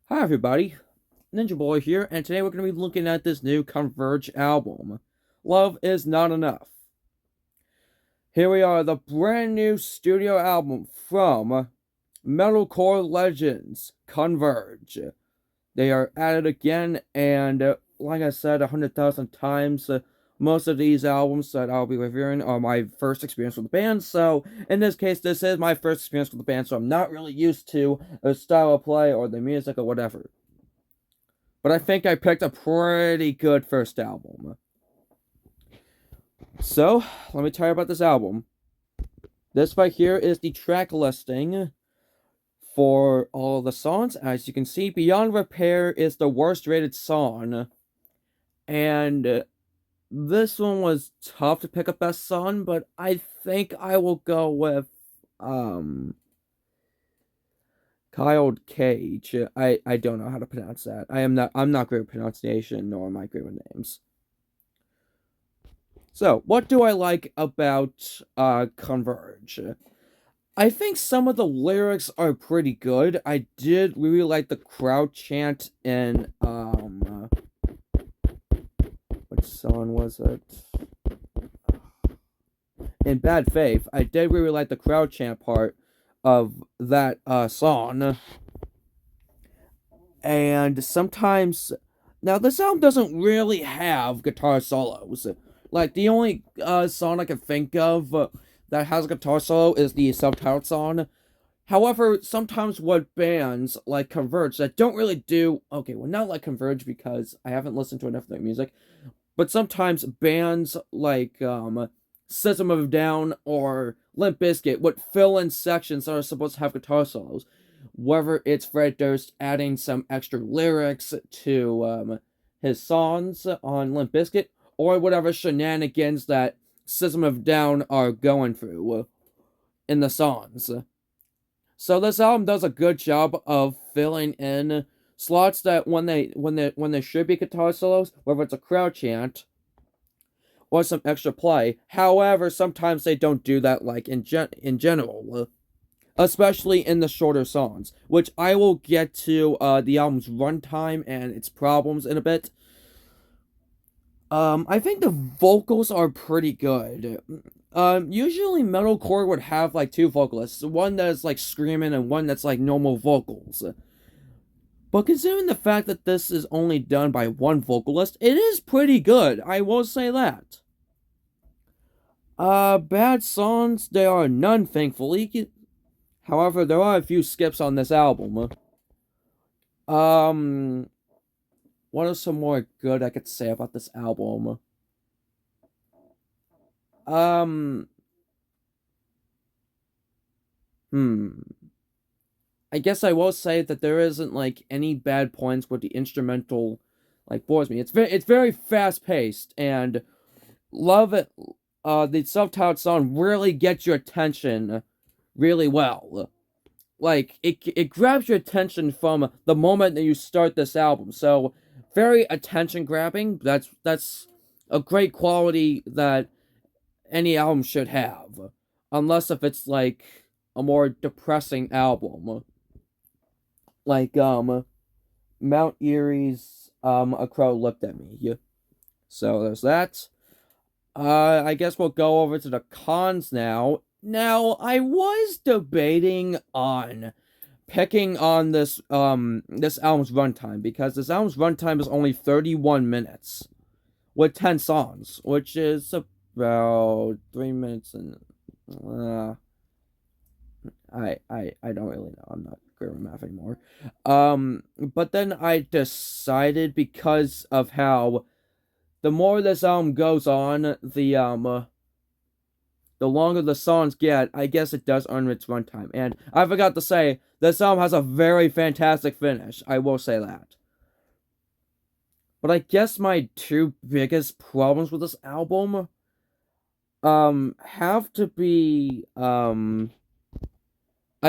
Hi everybody, Ninja Boy here, and today we're going to be looking at this new Converge album, Love Is Not Enough. Here we are, the brand new studio album from metalcore legends, Converge. They are at it again, and like I said 100,000 times, most of these albums that I'll be reviewing are my first experience with the band, so in this case, this is my first experience with the band, so I'm not really used to the style of play or the music or whatever. But I think I picked a pretty good first album. So, let me tell you about this album. This right here is the track listing for all the songs. As you can see, Beyond Repair is the worst rated song. And this one was tough to pick a best song, but I think I will go with Kyle Cage. I don't know how to pronounce that. I'm not great with pronunciation, nor am I great with names. So, what do I like about Converge? I think some of the lyrics are pretty good. I did really like the crowd chant in which song was it? In Bad Faith. I did really like the crowd chant part of that song. And sometimes now this album doesn't really have guitar solos. Like the only song I can think of that has a guitar solo is the self-titled song. However, sometimes with bands like Converge that don't really do well, not like Converge because I haven't listened to enough of their music, but sometimes bands like System of a Down or Limp Bizkit would fill in sections that are supposed to have guitar solos. Whether it's Fred Durst adding some extra lyrics to his songs on Limp Bizkit, or whatever shenanigans that System of a Down are going through in the songs. So this album does a good job of filling in slots that when there should be guitar solos, whether it's a crowd chant or some extra play. However, sometimes they don't do that, like in general, especially in the shorter songs, which I will get to the album's runtime and its problems in a bit. I think the vocals are pretty good. Usually metalcore would have like two vocalists, one that's like screaming and one that's like normal vocals. But considering the fact that this is only done by one vocalist, it is pretty good, I will say that. Bad songs, there are none, thankfully. However, there are a few skips on this album. What is some more good I could say about this album? Um, hmm. I guess I will say that there isn't like any bad points where the instrumental like bores me. It's very fast paced and love it. The self-titled song really gets your attention really well. Like it grabs your attention from the moment that you start this album. So very attention grabbing. That's a great quality that any album should have, unless if it's like a more depressing album, like Mount Erie's A Crow Looked at Me. So there's that. I guess we'll go over to the cons now. Now, I was debating on picking on this album's runtime because this album's runtime is only 31 minutes with 10 songs, which is about 3 minutes and I don't really know. I'm not great with math anymore. But then I decided because of how the more this album goes on, the longer the songs get, I guess it does earn its runtime. And I forgot to say, this album has a very fantastic finish. I will say that. But I guess my two biggest problems with this album have to be I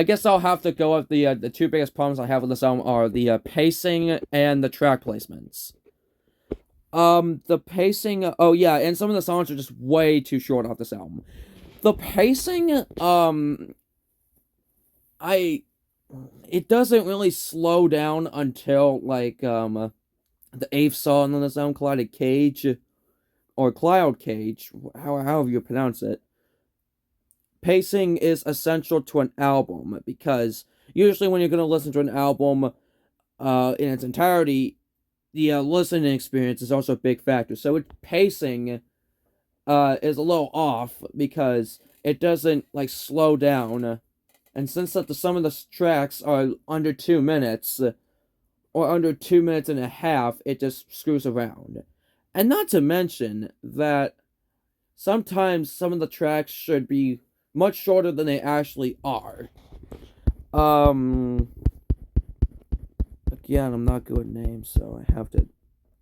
guess I'll have to go with the two biggest problems I have with this album are the pacing and the track placements. The pacing, oh yeah, and some of the songs are just way too short off this album. The pacing, I it doesn't really slow down until like the eighth song on the SoundCloud Cage or Cloud Cage, however you pronounce it. Pacing is essential to an album because usually when you're going to listen to an album in its entirety, the listening experience is also a big factor. So pacing is a little off because it doesn't like slow down. And since that some of the tracks are under 2 minutes or under 2 minutes and a half, it just screws around. And not to mention that sometimes some of the tracks should be much shorter than they actually are. Um, Again, I'm not good with names, so I have to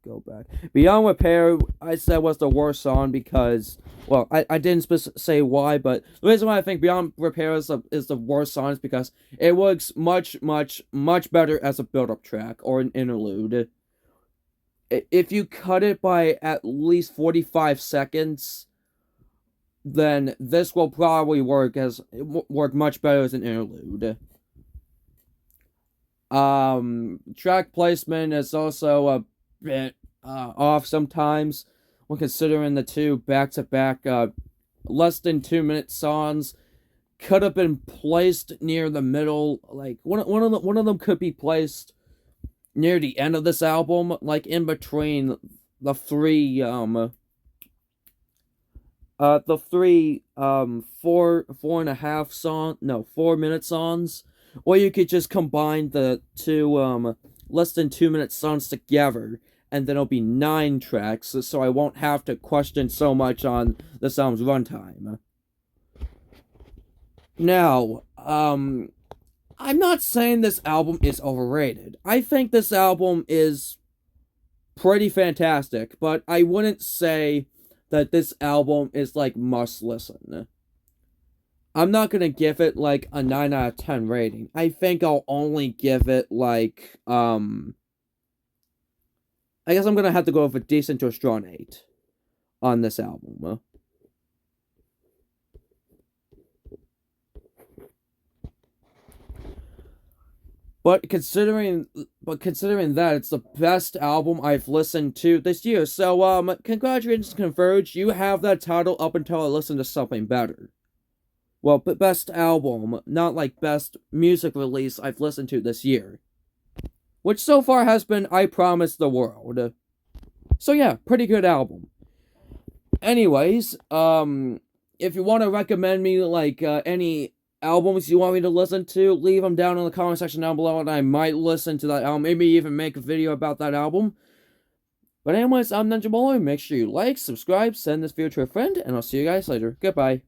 go back. Beyond Repair, I said was the worst song because, well, I didn't say why, but the reason why I think Beyond Repair is the worst song is because it works much, much, much better as a build-up track or an interlude. If you cut it by at least 45 seconds, then this will probably work much better as an interlude. Track placement is also a bit off sometimes when considering the two back-to-back less than 2 minute songs could have been placed near the middle. Like one of them could be placed near the end of this album, like in between the three 4.5 songs, or you could just combine the two less than 2 minute songs together, and then it'll be 9 tracks, so I won't have to question so much on the song's runtime. Now, I'm not saying this album is overrated. I think this album is pretty fantastic, but I wouldn't say that this album is like must listen. I'm not gonna give it like a 9 out of 10 rating. I think I'll only give it like I guess I'm gonna have to go with a decent to a strong 8 on this album. But considering that it's the best album I've listened to this year, so congratulations, Converge. You have that title up until I listen to something better. Well, but best album, not like best music release I've listened to this year. Which so far has been I Promise the World. So yeah, pretty good album. Anyways, if you want to recommend me like any albums you want me to listen to, leave them down in the comment section down below, and I might listen to that album, maybe even make a video about that album. But anyways, I'm Ninja Boy. Make sure you like, subscribe, send this video to a friend, and I'll see you guys later. Goodbye.